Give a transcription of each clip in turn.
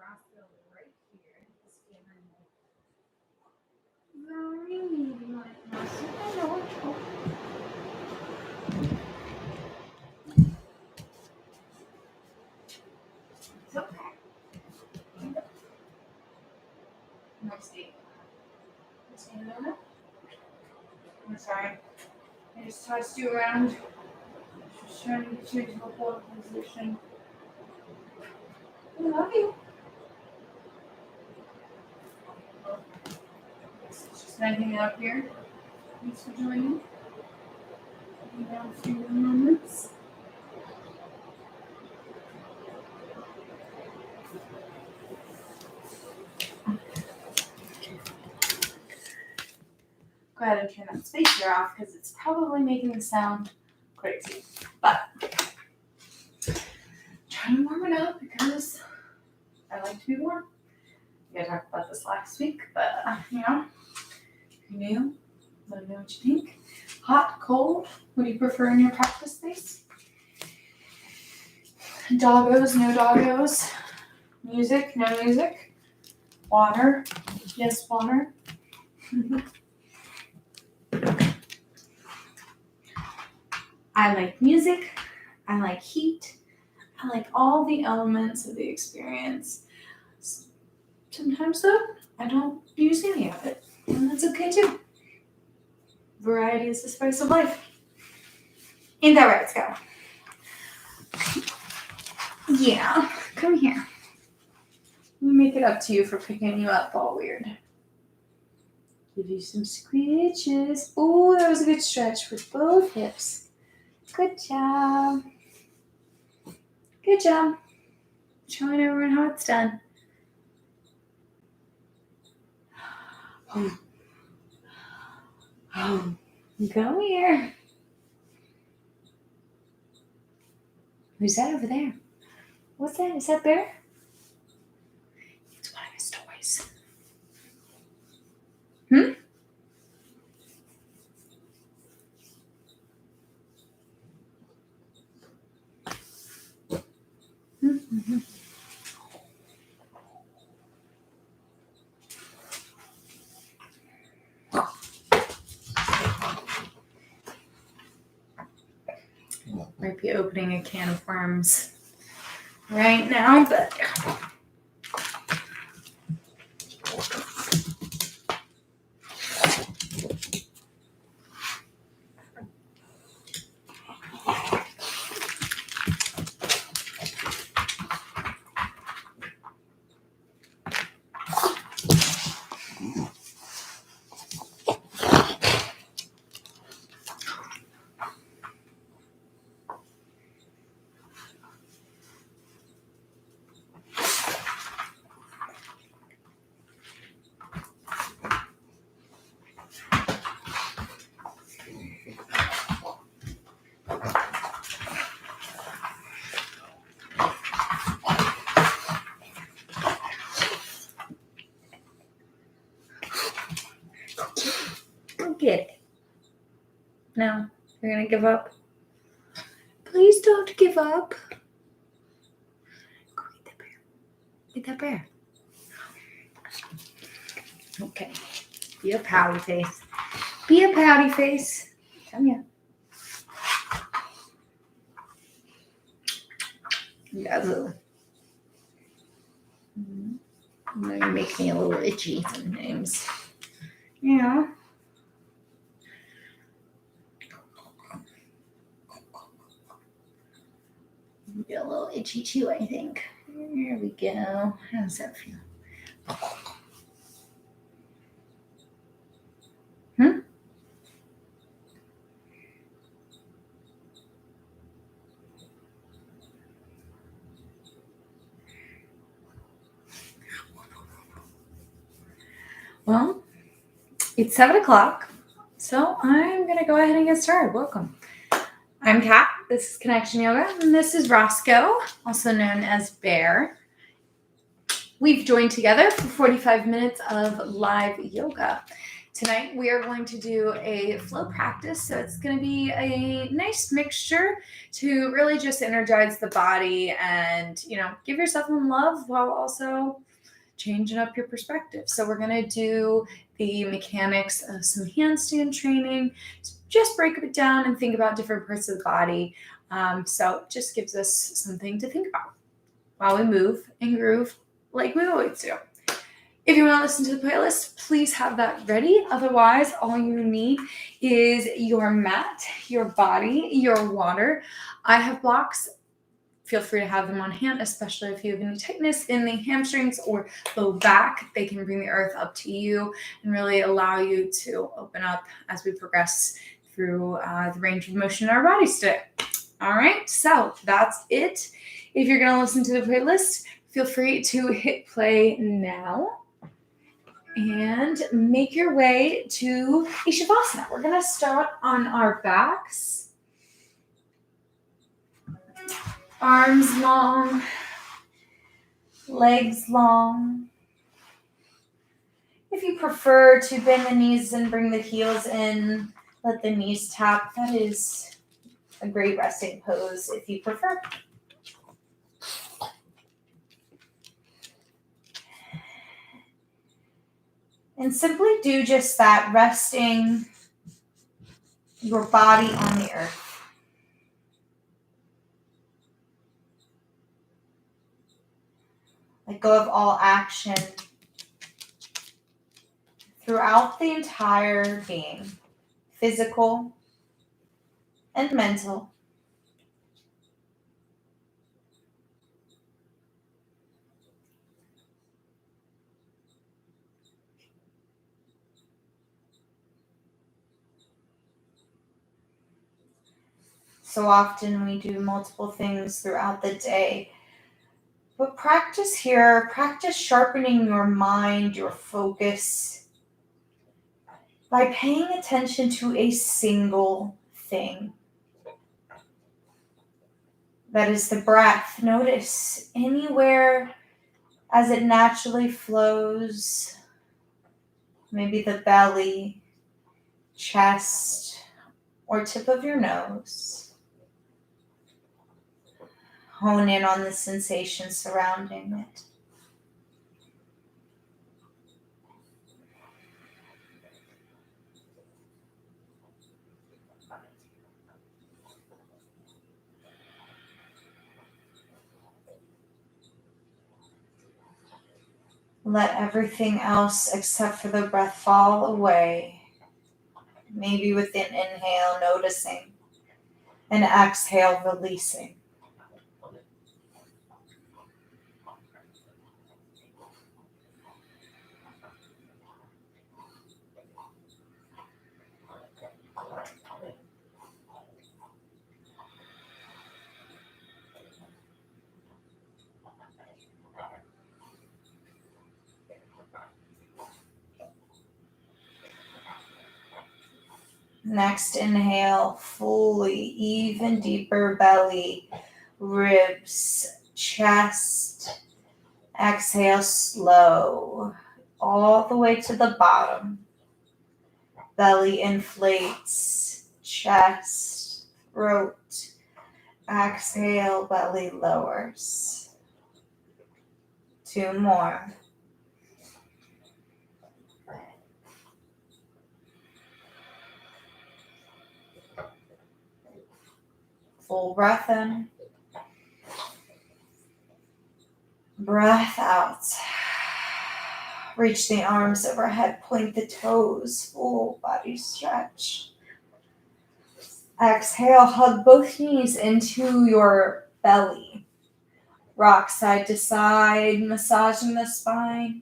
Roscoe right here. This camera very needy like Roscoe. I know. It's okay. Next day. Stand on it. I'm sorry. I just tossed you around. Just trying to get you into a hold position. I love you. Just hanging out here. Thanks for joining. Hang down a few more moments. Go ahead and turn that spacer off because it's probably making the sound crazy. But I'm trying to warm it up because I like to be warm. I talked about this last week, but if you're new, let me know what you think. Hot, cold, what do you prefer in your practice space? Doggos, no doggos. Music, no music. Water, yes, water. I like music. I like heat. I like all the elements of the experience. Sometimes, though, I don't use any of it. And that's okay, too. Variety is the spice of life. Ain't that right, Scout? Yeah, come here. Let me make it up to you for picking you up all weird. Give you some squishes. Oh, that was a good stretch with both hips. Good job. Good job. Showing everyone how it's done. Come here. Who's that over there? What's that? Is that Bear? It's one of his toys. Mm-hmm. Might be opening a can of worms right now, but get it. No, you're gonna give up? Please don't give up. Go eat that bear. Eat that bear. Okay. Be a pouty face. Be a pouty face. Come here. Yazoo. Now you make me a little itchy sometimes. Yeah. Get a little itchy too, I think. There we go. How does that feel? Well, it's 7 o'clock, so I'm going to go ahead and get started. Welcome. I'm Kat. This is Connection Yoga, and this is Roscoe, also known as Bear. We've joined together for 45 minutes of live yoga. Tonight we are going to do a flow practice, so it's going to be a nice mixture to really just energize the body and, give yourself some love while also changing up your perspective. So we're going to do the mechanics of some handstand training, just break it down and think about different parts of the body. So it just gives us something to think about while we move and groove like we always do. If you want to listen to the playlist, please have that ready. Otherwise, all you need is your mat, your body, your water. I have blocks. Feel free to have them on hand, especially if you have any tightness in the hamstrings or low back. They can bring the earth up to you and really allow you to open up as we progress through the range of motion in our bodies today. All right, so that's it. If you're going to listen to the playlist, feel free to hit play now and make your way to Ishavasana. We're going to start on our backs. Arms long, legs long. If you prefer to bend the knees and bring the heels in, let the knees tap. That is a great resting pose if you prefer. And simply do just that, resting your body on the earth. Let go of all action throughout the entire being, physical and mental. So often we do multiple things throughout the day. But practice here, practice sharpening your mind, your focus, by paying attention to a single thing. That is the breath. Notice anywhere as it naturally flows, maybe the belly, chest, or tip of your nose. Hone in on the sensation surrounding it. Let everything else except for the breath fall away. Maybe with an inhale, noticing, and exhale, releasing. Next inhale, fully, even deeper belly, ribs, chest. Exhale slow, all the way to the bottom. Belly inflates, chest, throat. Exhale, belly lowers. 2 more. Full breath in. Breath out. Reach the arms overhead, point the toes, full body stretch. Exhale, hug both knees into your belly. Rock side to side, massaging the spine,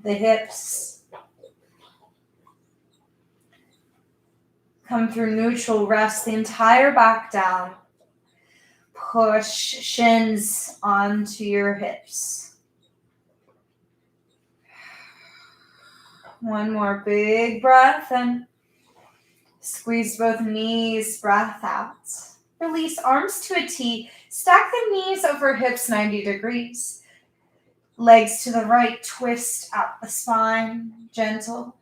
the hips. Come through neutral, rest the entire back down. Push shins onto your hips. 1 more big breath in. Squeeze both knees, breath out. Release arms to a T. Stack the knees over hips 90 degrees. Legs to the right, twist out the spine, gentle.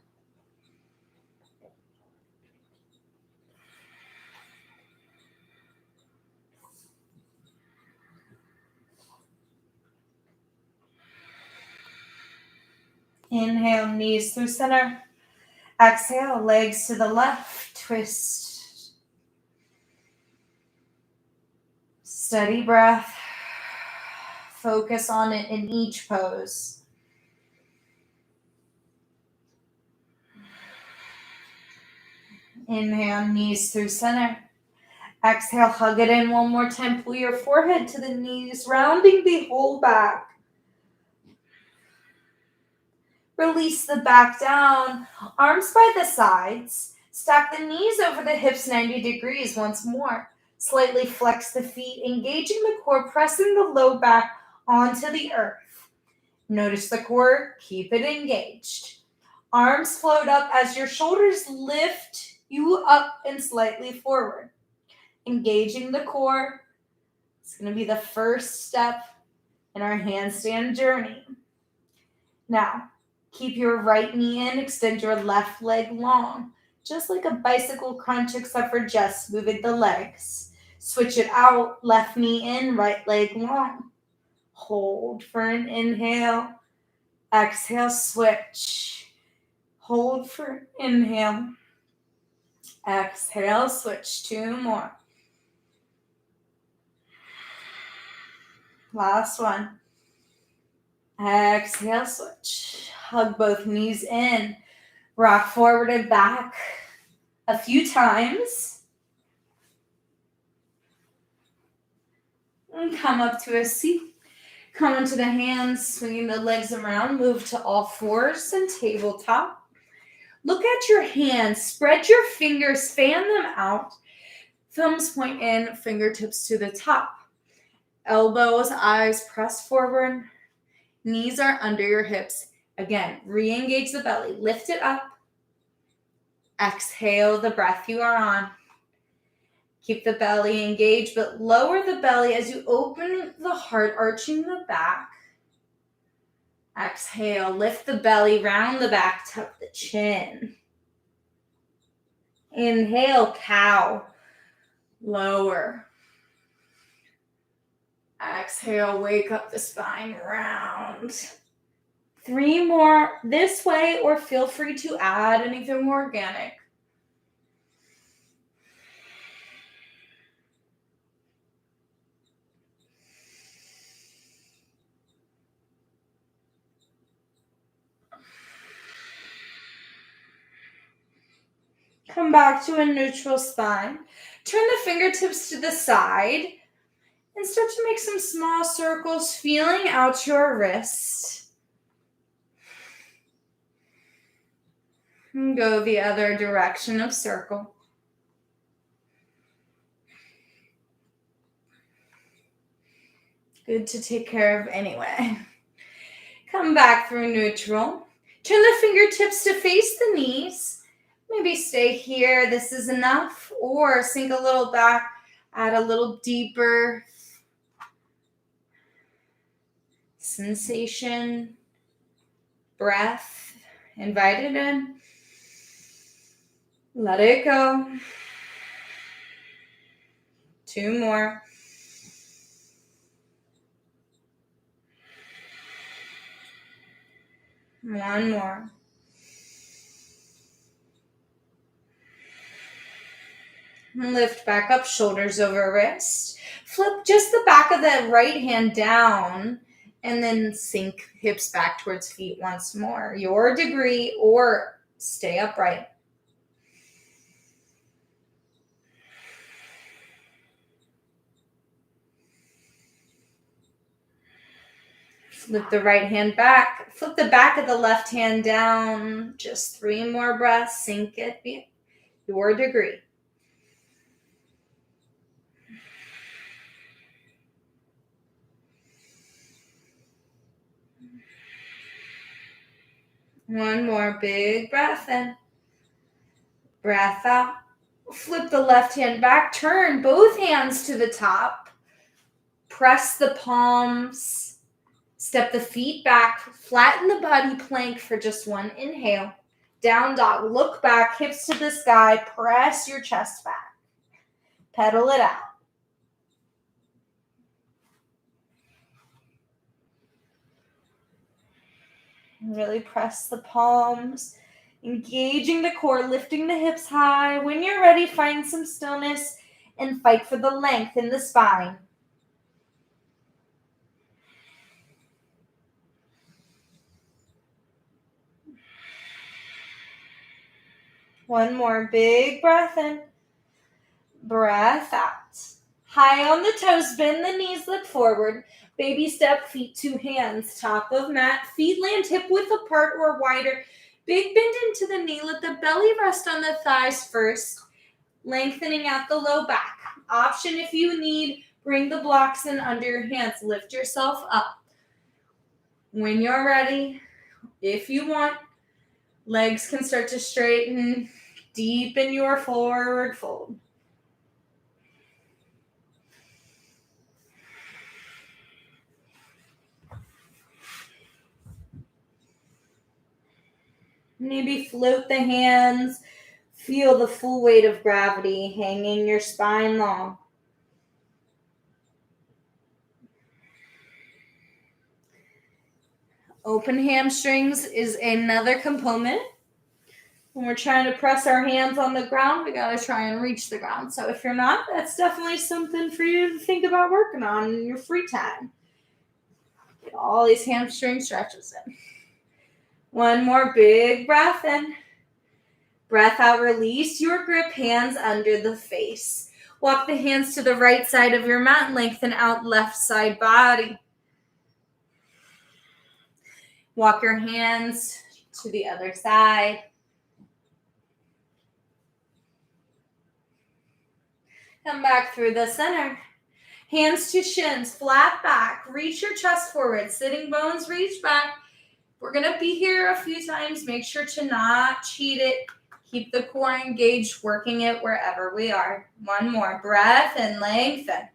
Inhale, knees through center. Exhale, legs to the left, twist. Steady breath. Focus on it in each pose. Inhale, knees through center. Exhale, hug it in one more time. Pull your forehead to the knees, rounding the whole back. Release the back down. Arms by the sides. Stack the knees over the hips 90 degrees once more. Slightly flex the feet, engaging the core, pressing the low back onto the earth. Notice the core, keep it engaged. Arms float up as your shoulders lift you up and slightly forward. Engaging the core. It's going to be the first step in our handstand journey. Now, keep your right knee in, extend your left leg long, just like a bicycle crunch except for just moving the legs. Switch it out, left knee in, right leg long. Hold for an inhale. Exhale, switch. Hold for inhale. Exhale, switch. 2 more. Last one. Exhale, switch. Hug both knees in. Rock forward and back a few times. And come up to a seat. Come into the hands, swinging the legs around. Move to all fours and tabletop. Look at your hands. Spread your fingers. Fan them out. Thumbs point in, fingertips to the top. Elbows, eyes press forward. Knees are under your hips. Again, re-engage the belly. Lift it up. Exhale the breath you are on. Keep the belly engaged, but lower the belly as you open the heart, arching the back. Exhale, lift the belly, round the back, tuck the chin. Inhale, cow. Lower. Exhale, wake up the spine, round. 3 more this way, or feel free to add anything more organic. Come back to a neutral spine. Turn the fingertips to the side and start to make some small circles, feeling out your wrists. And go the other direction of circle. Good to take care of anyway. Come back through neutral. Turn the fingertips to face the knees. Maybe stay here, this is enough, or sink a little back, add a little deeper sensation, breath, invite it in, let it go. 2 more. One more. Lift back up, shoulders over wrist. Flip just the back of the right hand down and then sink hips back towards feet once more. Your degree, or stay upright. Flip the right hand back. Flip the back of the left hand down. Just 3 more breaths. Sink it. Your degree. One more big breath in. Breath out. Flip the left hand back. Turn both hands to the top. Press the palms. Step the feet back, flatten the body, plank for just one inhale. Down dog, look back, hips to the sky, press your chest back. Pedal it out. Really press the palms, engaging the core, lifting the hips high. When you're ready, find some stillness and fight for the length in the spine. One more big breath in, breath out. High on the toes, bend the knees, look forward. Baby step, feet to hands, top of mat. Feet land hip width apart or wider. Big bend into the knee, let the belly rest on the thighs first. Lengthening out the low back. Option if you need, bring the blocks in under your hands. Lift yourself up. When you're ready, if you want, legs can start to straighten. Deepen your forward fold. Maybe float the hands. Feel the full weight of gravity hanging your spine long. Open hamstrings is another component. When we're trying to press our hands on the ground, we got to try and reach the ground. So if you're not, that's definitely something for you to think about working on in your free time. Get all these hamstring stretches in. One more big breath in. Breath out, release your grip, hands under the face. Walk the hands to the right side of your mat, lengthen out left side body. Walk your hands to the other side. Come back through the center. Hands to shins, flat back. Reach your chest forward. Sitting bones reach back. We're going to be here a few times. Make sure to not cheat it. Keep the core engaged, working it wherever we are. One more. Breath and lengthen.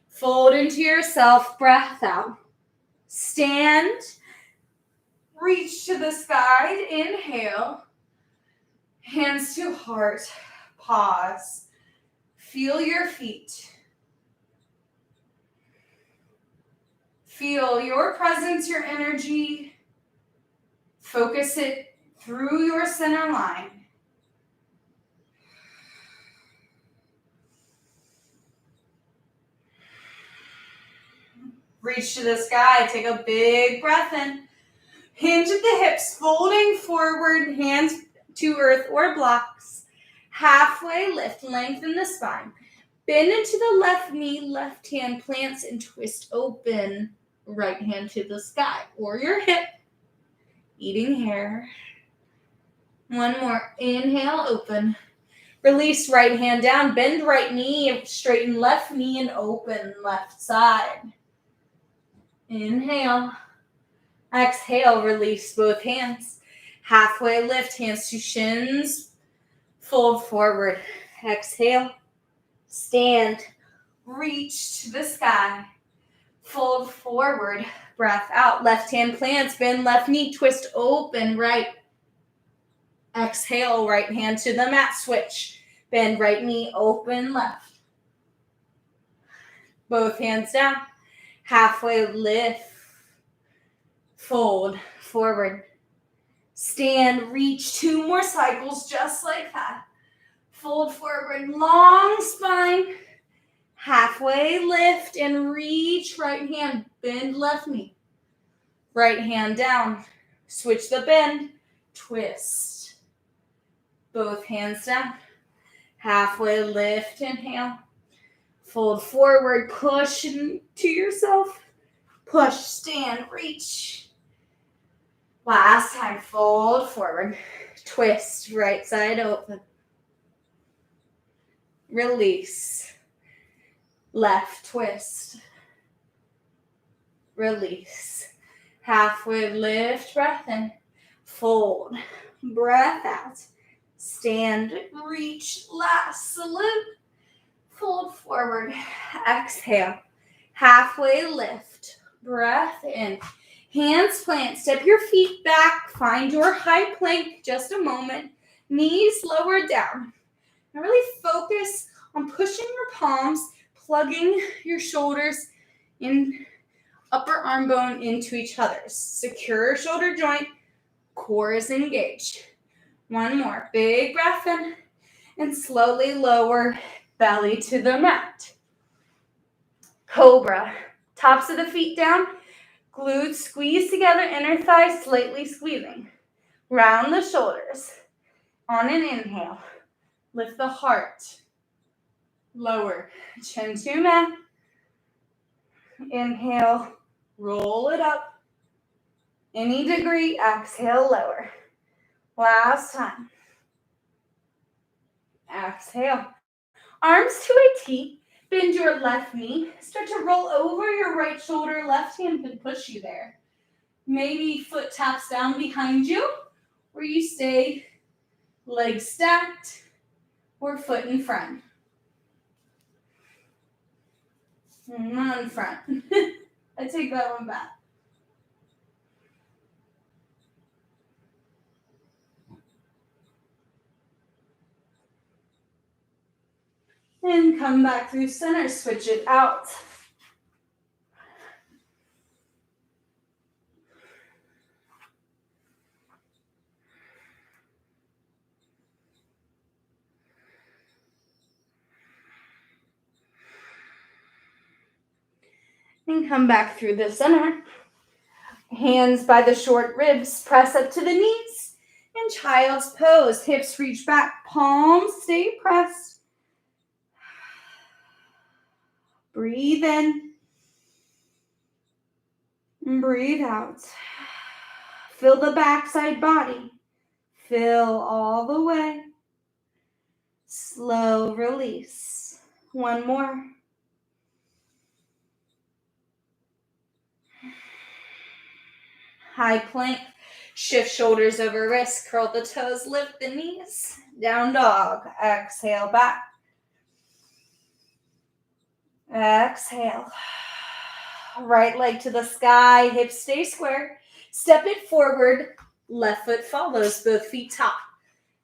Fold into yourself. Breath out. Stand. Reach to the sky. Inhale. Hands to heart. Pause. Feel your feet. Feel your presence, your energy. Focus it through your center line. Reach to the sky. Take a big breath in. Hinge at the hips, folding forward, hands to earth or blocks. Halfway lift, lengthen the spine. Bend into the left knee, left hand plants and twist open. Right hand to the sky or your hip. Eating hair. One more. Inhale, open. Release right hand down. Bend right knee, straighten left knee and open left side. Inhale. Exhale, release both hands. Halfway lift, hands to shins. Fold forward. Exhale. Stand. Reach to the sky. Fold forward. Breath out. Left hand plants. Bend left knee. Twist open right. Exhale. Right hand to the mat. Switch. Bend right knee. Open left. Both hands down. Halfway lift. Fold forward. Stand. Reach. 2 more cycles just like that. Fold forward. Long spine. Halfway lift and reach. Right hand. Bend left knee. Right hand down. Switch the bend. Twist. Both hands down. Halfway lift. Inhale. Fold forward. Push to yourself. Push. Stand. Reach. Last time. Fold forward. Twist. Right side open. Release. Left twist. Release. Halfway lift, breath in. Fold. Breath out. Stand, reach, last salute. Fold forward. Exhale. Halfway lift. Breath in. Hands plant, step your feet back, find your high plank, just a moment. Knees lower down. And really focus on pushing your palms, plugging your shoulders in upper arm bone into each other's. Secure shoulder joint, core is engaged. One more, big breath in, and slowly lower belly to the mat. Cobra, tops of the feet down, glutes squeeze together, inner thighs slightly squeezing. Round the shoulders. On an inhale, lift the heart. Lower, chin to mat. Inhale, roll it up. Any degree, exhale, lower. Last time. Exhale. Arms to a T. Bend your left knee. Start to roll over your right shoulder. Left hand can push you there. Maybe foot taps down behind you, or you stay legs stacked or foot in front. Not in front. I take that one back. And come back through center, switch it out. And come back through the center. Hands by the short ribs, press up to the knees. And child's pose, hips reach back, palms stay pressed. Breathe in. And breathe out. Fill the backside body. Fill all the way. Slow release. One more. High plank. Shift shoulders over wrists. Curl the toes. Lift the knees. Down dog. Exhale back. Exhale. Right leg to the sky. Hips stay square. Step it forward. Left foot follows. Both feet top.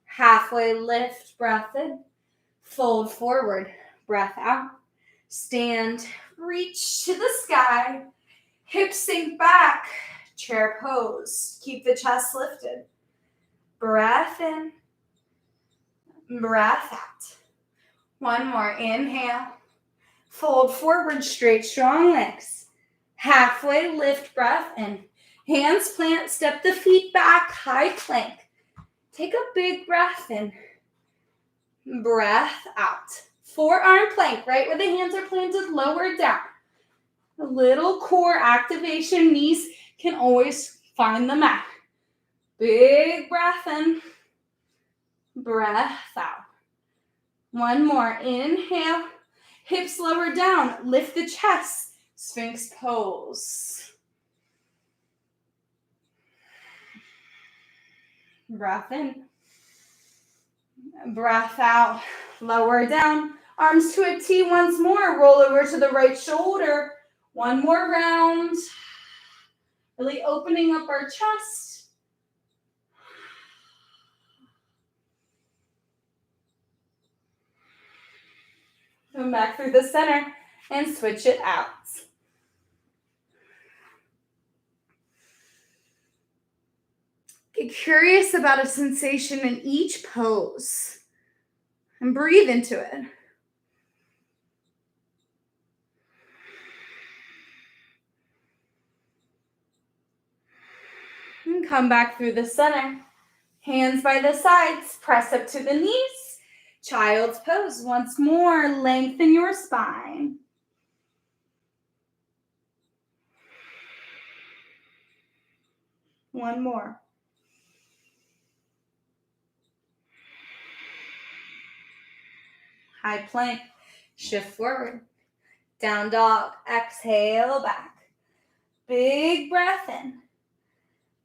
Halfway lift. Breath in. Fold forward. Breath out. Stand. Reach to the sky. Hips sink back. Chair pose. Keep the chest lifted. Breath in. Breath out. One more. Inhale. Fold forward, straight, strong legs. Halfway lift, breath in. Hands plant, step the feet back, high plank. Take a big breath in. Breath out. Forearm plank, right where the hands are planted, lower down. A little core activation, knees can always find the mat. Big breath in. Breath out. One more. Inhale. Hips lower down. Lift the chest. Sphinx pose. Breath in. Breath out. Lower down. Arms to a T once more. Roll over to the right shoulder. One more round. Really opening up our chest. Come back through the center and switch it out. Get curious about a sensation in each pose and breathe into it. And come back through the center. Hands by the sides, press up to the knees. Child's pose. Once more, lengthen your spine. One more. High plank. Shift forward. Down dog. Exhale back. Big breath in.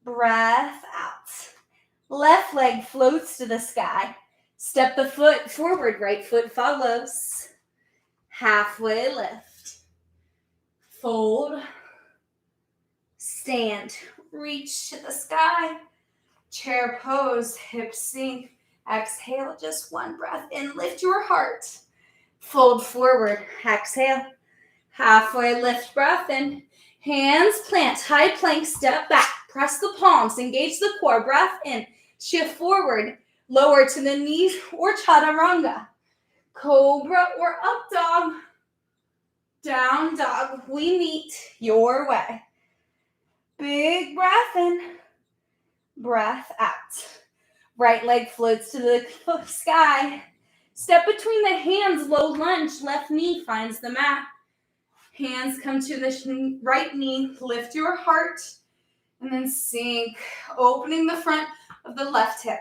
Breath out. Left leg floats to the sky. Step the foot forward. Right foot follows. Halfway lift. Fold. stand, reach to the sky, chair pose, hips sink, exhale, just one breath in, lift your heart, fold forward, exhale, halfway lift, breath in, hands plant, high plank, step back, press the palms, engage the core, breath in, shift forward, lower to the knees or chaturanga, cobra or up dog, down dog, we meet your way. Big breath in, breath out. Right leg floats to the sky. Step between the hands, low lunge, left knee finds the mat. Hands come to the right knee, lift your heart, and then sink, opening the front of the left hip.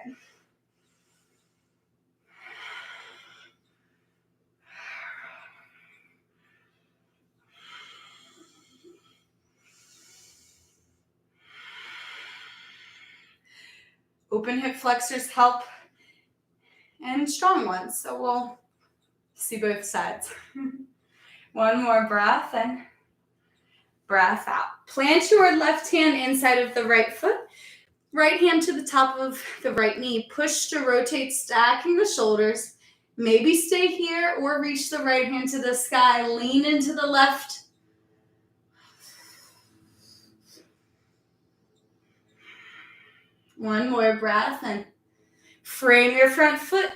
Open hip flexors help, and strong ones, so we'll see both sides. One more breath in, breath out. Plant your left hand inside of the right foot, right hand to the top of the right knee. Push to rotate, stacking the shoulders. Maybe stay here or reach the right hand to the sky. Lean into the left. One more breath and frame your front foot.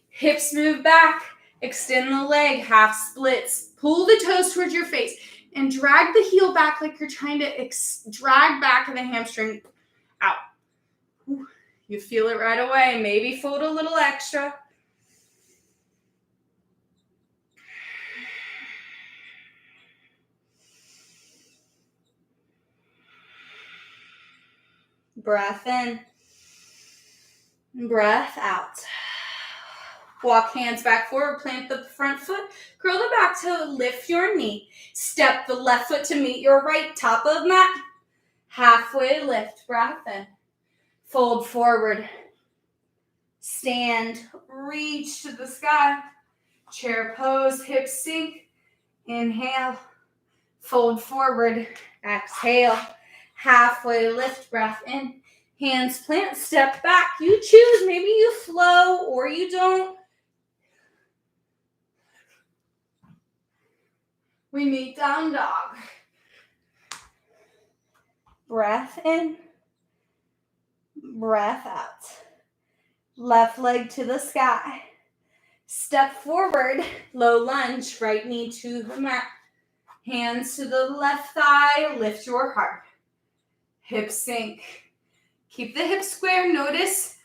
Hips move back. Extend the leg, half splits. Pull the toes towards your face and drag the heel back like you're trying to drag back the hamstring out. You feel it right away. Maybe fold a little extra. Breath in, breath out. Walk hands back forward, plant the front foot, curl the back toe, lift your knee. Step the left foot to meet your right, top of mat. Halfway lift, breath in. Fold forward. Stand, reach to the sky. Chair pose, hips sink. Inhale, fold forward, exhale. Halfway lift, breath in. Hands plant, step back. You choose. Maybe you flow or you don't. We meet down dog. Breath in, breath out. Left leg to the sky. Step forward, low lunge, right knee to the mat. Hands to the left thigh, lift your heart. Hips sink. Keep the hips square. Notice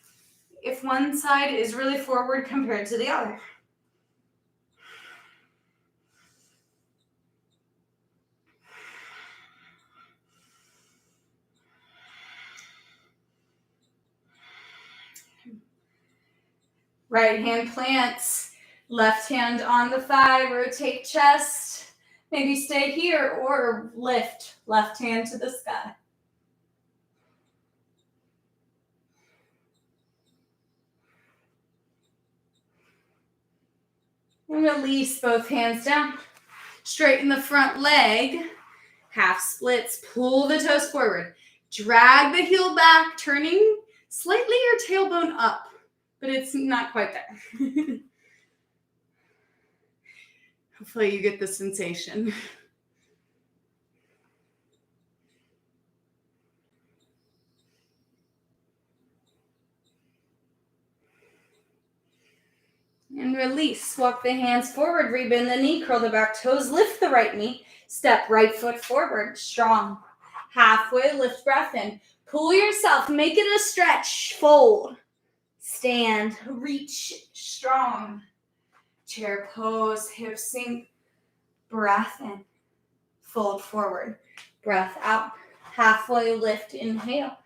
if one side is really forward compared to the other. Right hand plants, left hand on the thigh, rotate chest. Maybe stay here or lift, left hand to the sky. And release both hands down. Straighten the front leg, half splits, pull the toes forward. Drag the heel back, turning slightly your tailbone up, but it's not quite there. Hopefully you get the sensation. And release. Walk the hands forward, rebend the knee, curl the back toes, lift the right knee, step right foot forward, strong. Halfway lift, breath in. Pull yourself, make it a stretch, fold. Stand, reach, strong. Chair pose, hips sink, breath in. Fold forward, breath out. Halfway lift, inhale.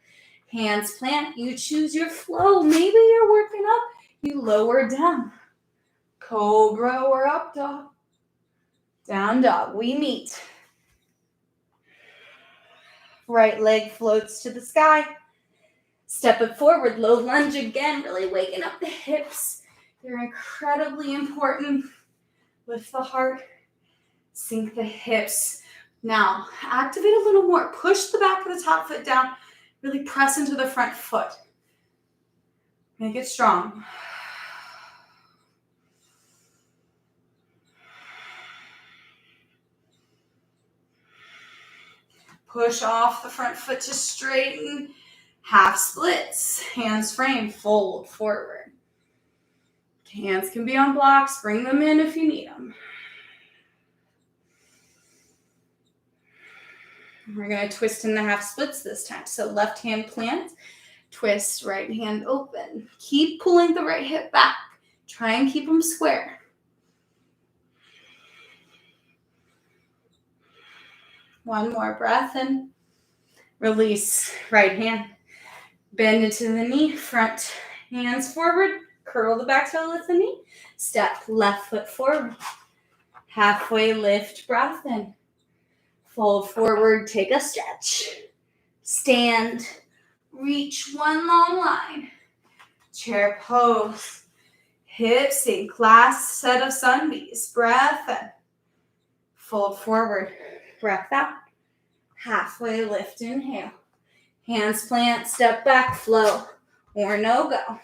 Hands plant, you choose your flow. Maybe you're working up, you lower down. Cobra or up dog. Down dog, we meet. Right leg floats to the sky. Step it forward, low lunge again, really waking up the hips. They're incredibly important. Lift the heart, sink the hips. Now, activate a little more. Push the back of the top foot down. Really press into the front foot. Make it strong. Push off the front foot to straighten. Half splits. Hands frame. Fold forward. Hands can be on blocks. Bring them in if you need them. We're going to twist in the half splits this time. So left hand plant, twist, right hand open. Keep pulling the right hip back. Try and keep them square. One more breath in. Release, right hand. Bend into the knee, front hands forward. Curl the back toe with the knee. Step left foot forward. Halfway lift, breath in. Fold forward, take a stretch. Stand, reach one long line. Chair pose. Hips sink, last set of sun bees. Breath in. Fold forward, breath out. Halfway lift, inhale. Hands plant, step back, flow, or no go.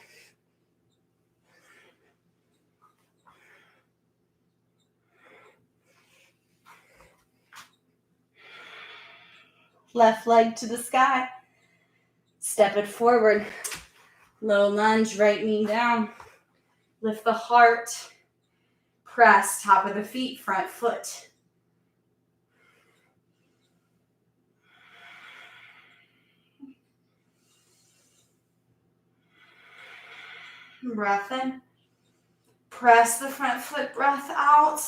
Left leg to the sky. Step it forward. Low lunge, right knee down. Lift the heart. Press, top of the feet, front foot. Breath in. Press the front foot, breath out.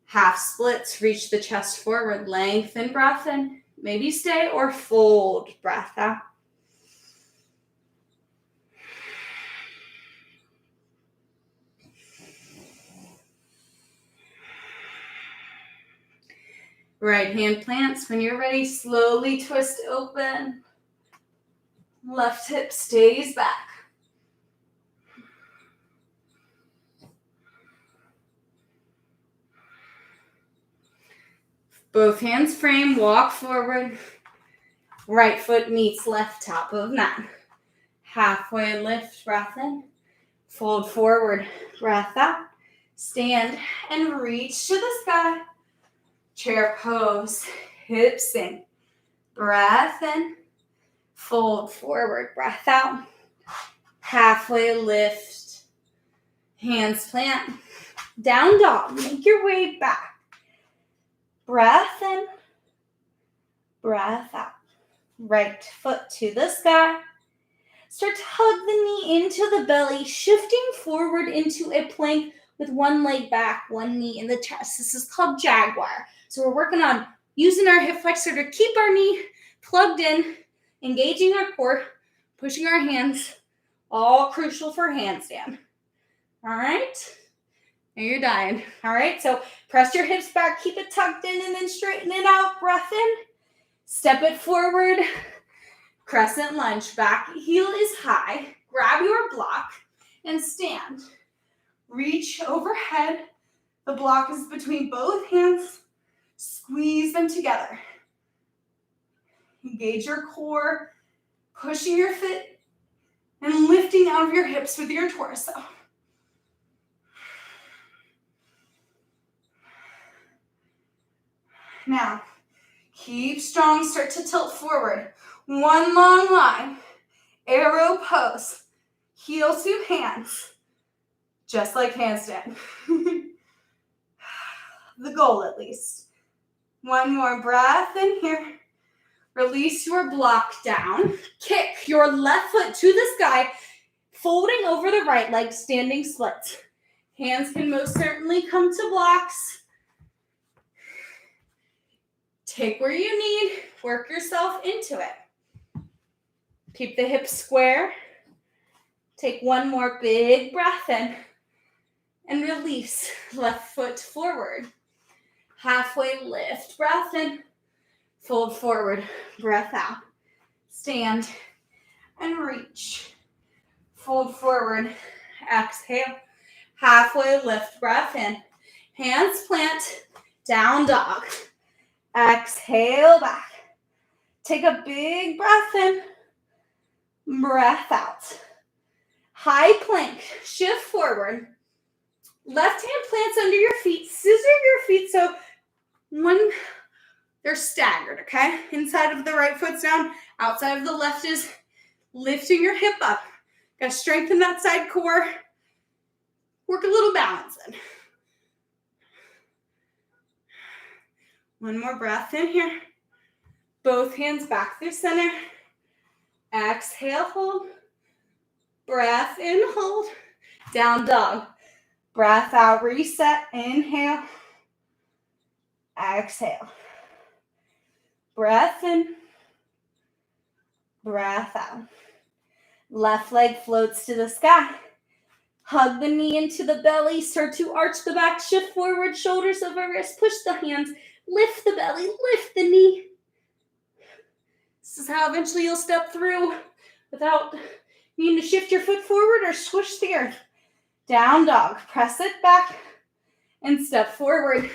Half splits, reach the chest forward, lengthen, breath in. Maybe stay or fold, breath out. Right hand plants. When you're ready, slowly twist open. Left hip stays back. Both hands frame, walk forward. Right foot meets left top of mat. Halfway lift, breath in. Fold forward, breath out. Stand and reach to the sky. Chair pose, hips sink. Breath in. Fold forward, breath out. Halfway lift. Hands plant. Down dog. Make your way back. Breath in. Breath out. Right foot to the sky. Start to hug the knee into the belly, shifting forward into a plank with one leg back, one knee in the chest. This is called Jaguar. So we're working on using our hip flexor to keep our knee plugged in, engaging our core, pushing our hands, all crucial for handstand. All right? Now you're dying. All right, so press your hips back, keep it tucked in, and then straighten it out. Breath in. Step it forward. Crescent lunge. Back heel is high. Grab your block and stand. Reach overhead. The block is between both hands. Squeeze them together. Engage your core, pushing your foot and lifting out of your hips with your torso. Now, keep strong, start to tilt forward. One long line, arrow pose, heel to hands, just like handstand. The goal at least. One more breath in here. Release your block down. Kick your left foot to the sky, folding over the right leg, standing splits. Hands can most certainly come to blocks. Take where you need, work yourself into it. Keep the hips square. Take one more big breath in and release. Left foot forward. Halfway lift, breath in. Fold forward, breath out. Stand and reach. Fold forward, exhale. Halfway lift, breath in. Hands plant, down dog. Exhale back. Take a big breath in. Breath out. High plank. Shift forward. Left hand plants under your feet. Scissor your feet so they're staggered, okay? Inside of the right foot's down. Outside of the left is lifting your hip up. Got to strengthen that side core. Work a little balance in. One more breath in here. Both hands back through center. Exhale, hold. Breath in, hold. Down dog. Breath out, reset. Inhale. Exhale. Breath in. Breath out. Left leg floats to the sky. Hug the knee into the belly. Start to arch the back. Shift forward. Shoulders over wrist. Push the hands. Lift the belly. Lift the knee. This is how eventually you'll step through without needing to shift your foot forward or swish the earth. Down dog. Press it back and step forward.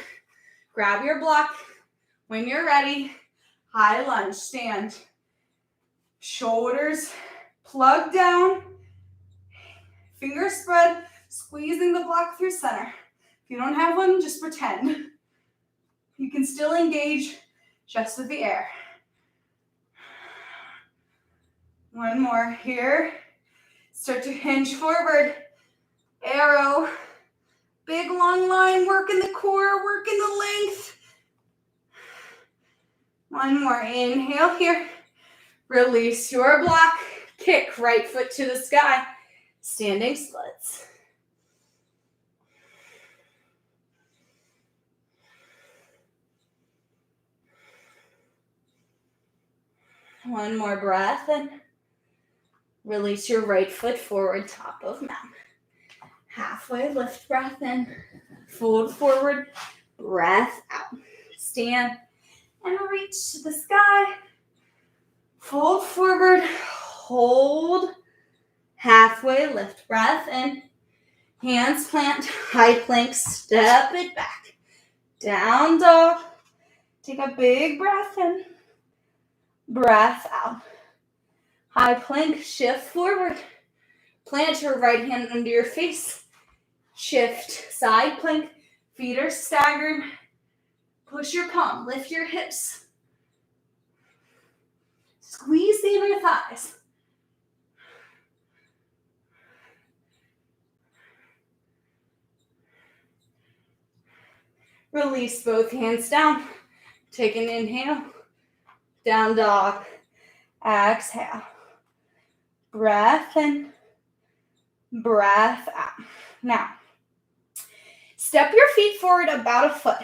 Grab your block. When you're ready, high lunge. Stand. Shoulders plug down. Fingers spread. Squeezing the block through center. If you don't have one, just pretend. You can still engage just with the air. One more here. Start to hinge forward. Arrow. Big long line. Work in the core. Work in the length. One more. Inhale here. Release your block. Kick right foot to the sky. Standing splits. One more breath in. Release your right foot forward, top of mat. Halfway lift, breath in. Fold forward, breath out. Stand and reach to the sky. Fold forward, hold. Halfway lift, breath in. Hands plant, high plank, step it back. Down dog. Take a big breath in. Breath out. High plank, shift forward. Plant your right hand under your face. Shift, side plank. Feet are staggered. Push your palm, lift your hips. Squeeze the inner thighs. Release both hands down. Take an inhale. Down dog. Exhale. Breath in. Breath out. Now, step your feet forward about a foot.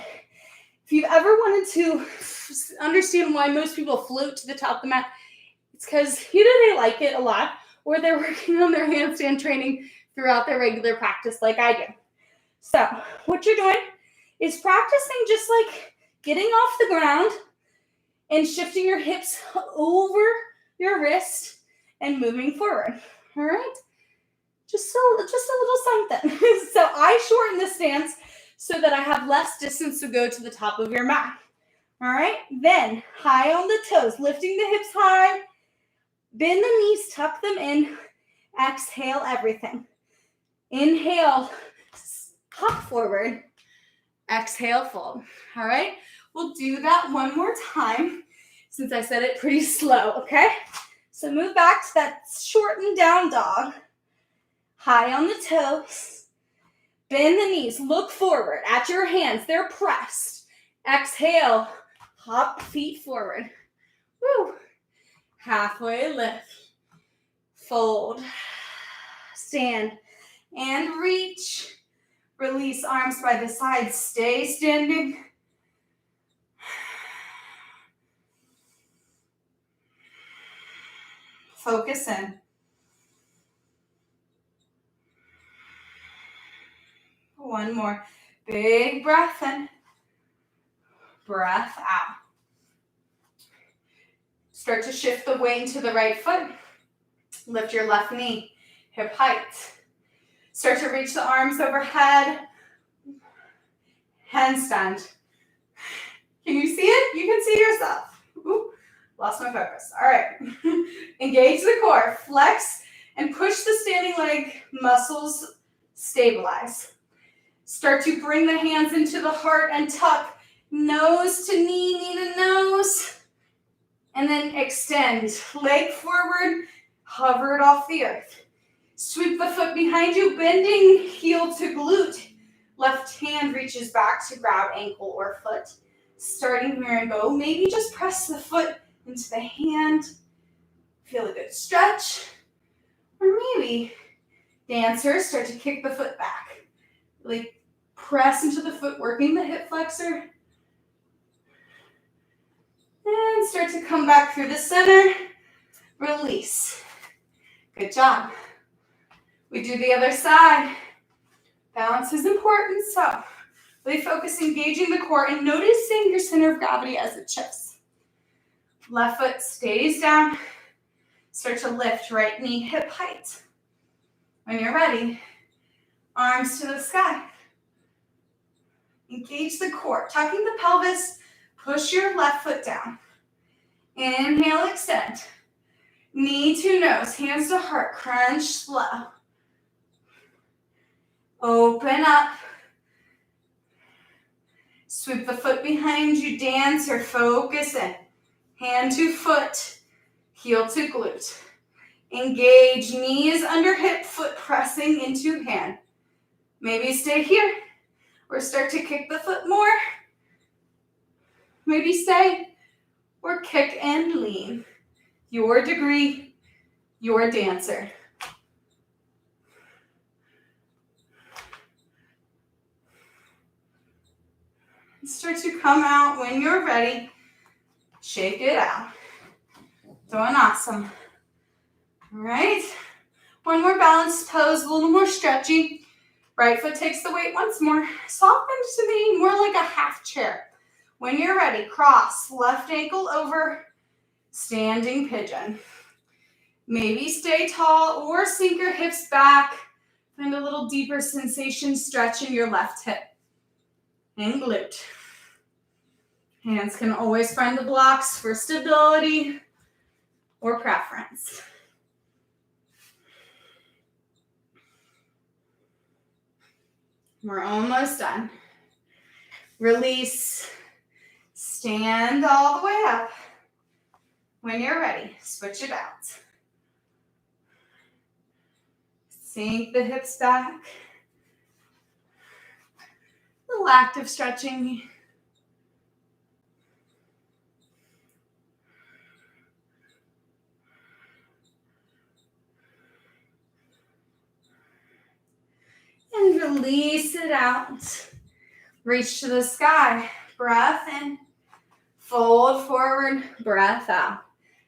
If you've ever wanted to understand why most people float to the top of the mat, it's because either they like it a lot or they're working on their handstand training throughout their regular practice like I do. So what you're doing is practicing just like getting off the ground and shifting your hips over your wrist and moving forward. All right? Just a little something. So I shorten the stance so that I have less distance to go to the top of your mat. All right? Then high on the toes, lifting the hips high. Bend the knees, tuck them in. Exhale everything. Inhale, hop forward. Exhale, fold. All right? We'll do that one more time since I said it pretty slow, okay? So move back to that shortened down dog. High on the toes. Bend the knees. Look forward at your hands. They're pressed. Exhale. Hop feet forward. Woo. Halfway lift. Fold. Stand. And reach. Release arms by the side. Stay standing. Focus in. One more. Big breath in. Breath out. Start to shift the weight into the right foot. Lift your left knee, hip height. Start to reach the arms overhead. Handstand. Can you see it? You can see yourself. Ooh, lost my focus. All right. Engage the core. Flex and push the standing leg muscles. Stabilize. Start to bring the hands into the heart and tuck. Nose to knee, knee to nose. And then extend. Leg forward. Hover it off the earth. Sweep the foot behind you, bending heel to glute. Left hand reaches back to grab ankle or foot. Starting here and go. Maybe just press the foot into the hand. Feel a good stretch. Or maybe, dancers, start to kick the foot back. Really press into the foot, working the hip flexor. And start to come back through the center. Release. Good job. We do the other side. Balance is important, so really focus engaging the core and noticing your center of gravity as it shifts. Left foot stays down. Start to lift right knee hip height. When you're ready, arms to the sky. Engage the core, tucking the pelvis, push your left foot down. Inhale, extend. Knee to nose, hands to heart, crunch slow. Open up. Sweep the foot behind you, dancer, focus in. Hand to foot, heel to glute. Engage, knees under hip, foot pressing into hand. Maybe stay here or start to kick the foot more. Maybe stay or kick and lean. Your degree, your dancer. Start to come out when you're ready. Shake it out. Doing awesome. All right. One more balanced pose, a little more stretchy. Right foot takes the weight once more. Soften to be more like a half chair. When you're ready, cross left ankle over, standing pigeon. Maybe stay tall or sink your hips back. Find a little deeper sensation, stretch in your left hip and glute. Hands can always find the blocks for stability or preference. We're almost done. Release. Stand all the way up. When you're ready, switch it out. Sink the hips back. Little active stretching. And release it out. Reach to the sky. Breath in. Fold forward. Breath out.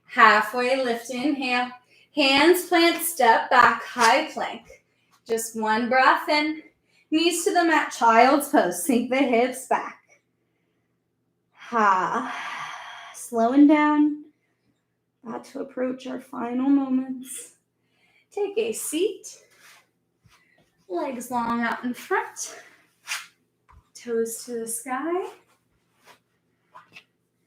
Halfway lift. Inhale. Hands plant. Step back. High plank. Just one breath in. Knees to the mat. Child's pose. Sink the hips back. Slowing down. About to approach our final moments. Take a seat. Legs long out in front. Toes to the sky.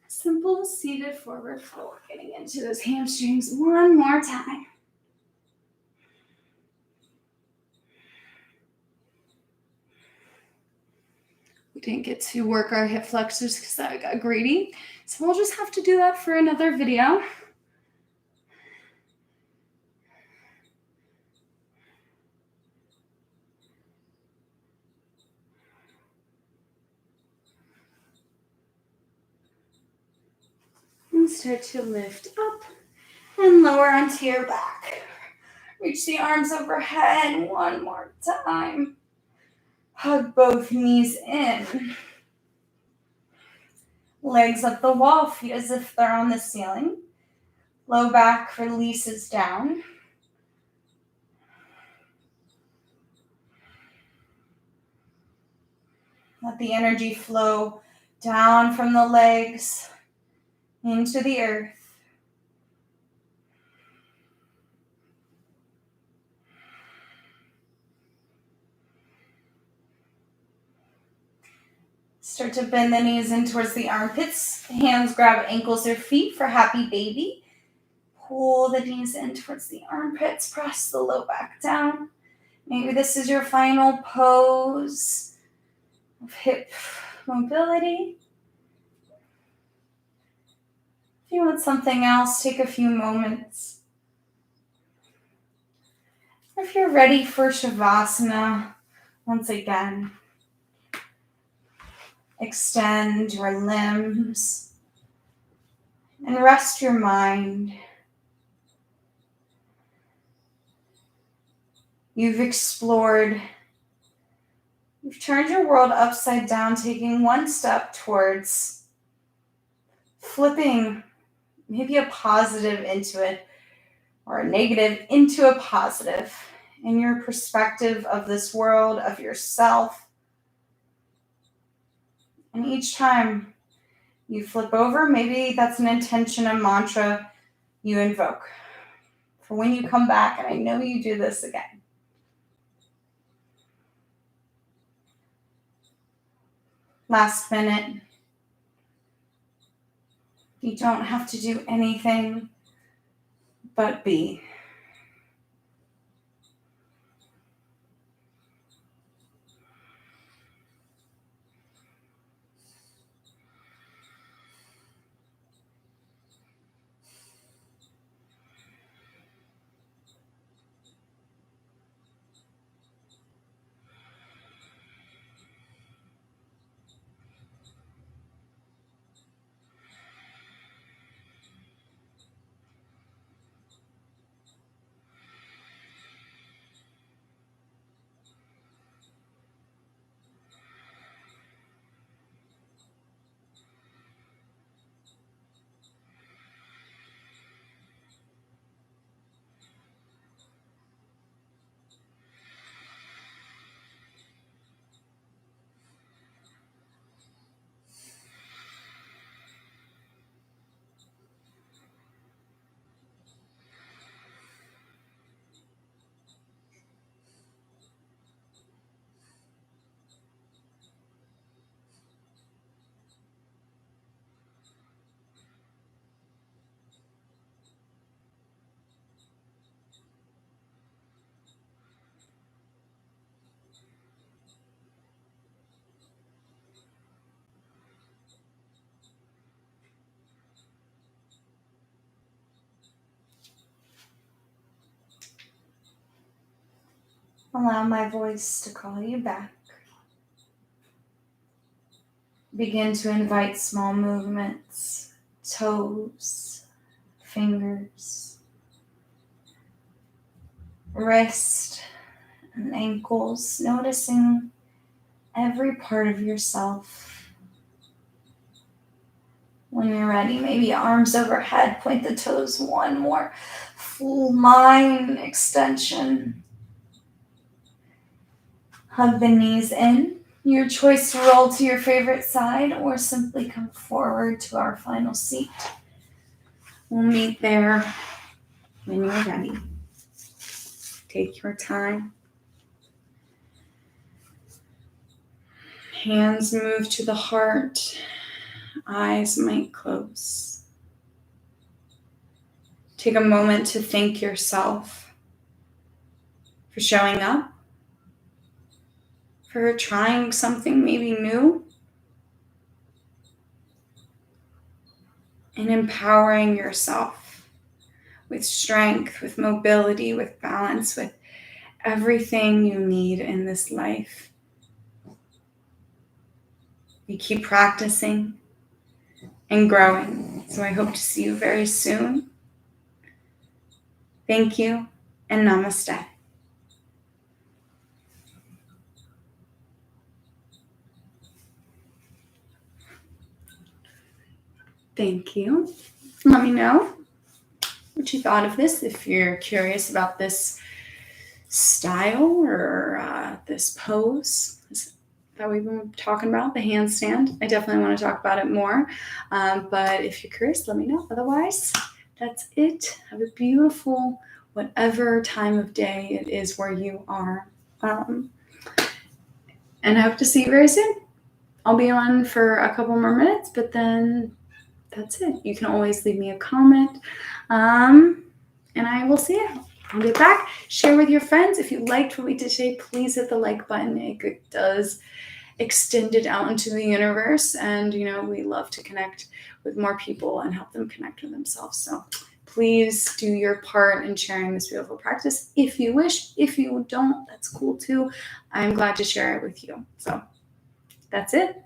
Simple seated forward fold. Getting into those hamstrings one more time. We didn't get to work our hip flexors because I got greedy. So we'll just have to do that for another video. And start to lift up and lower onto your back. Reach the arms overhead one more time. Hug both knees in. Legs up the wall, feet as if they're on the ceiling. Low back releases down. Let the energy flow down from the legs into the earth. Start to bend the knees in towards the armpits. Hands grab ankles or feet for happy baby. Pull the knees in towards the armpits. Press the low back down. Maybe this is your final pose of hip mobility. If you want something else, take a few moments. If you're ready for Shavasana, once again, extend your limbs and rest your mind. You've explored, you've turned your world upside down, taking one step towards flipping maybe a positive into it or a negative into a positive in your perspective of this world, of yourself. And each time you flip over, maybe that's an intention, a mantra you invoke for when you come back, and I know you do this again. Last minute. You don't have to do anything but be. Allow my voice to call you back. Begin to invite small movements, toes, fingers, wrist, and ankles, noticing every part of yourself. When you're ready, maybe arms overhead, point the toes, one more full line extension. Hug the knees in. Your choice to roll to your favorite side or simply come forward to our final seat. We'll meet there when you're ready. Take your time. Hands move to the heart. Eyes might close. Take a moment to thank yourself for showing up, for trying something maybe new, and empowering yourself with strength, with mobility, with balance, with everything you need in this life. You keep practicing and growing. So I hope to see you very soon. Thank you and namaste. Thank you. Let me know what you thought of this. If you're curious about this style or this pose that we've been talking about, the handstand, I definitely want to talk about it more. But if you're curious, let me know. Otherwise, that's it. Have a beautiful, whatever time of day it is where you are. And I hope to see you very soon. I'll be on for a couple more minutes, but then that's it. You can always leave me a comment. And I will see you. I'll get back. Share with your friends. If you liked what we did today, please hit the like button. It does extend it out into the universe. And, we love to connect with more people and help them connect with themselves. So please do your part in sharing this beautiful practice if you wish. If you don't, that's cool too. I'm glad to share it with you. So that's it.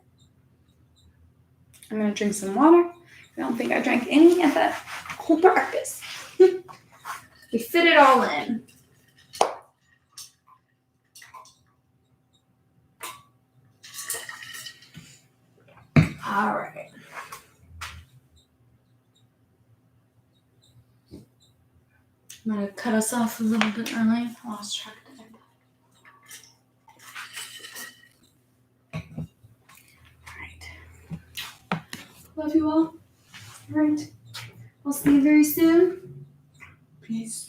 I'm going to drink some water. I don't think I drank any at that whole practice. We fit it all in. All right. I'm going to cut us off a little bit early. I lost track of time. All right. Love you all. All right. I'll see you very soon. Peace.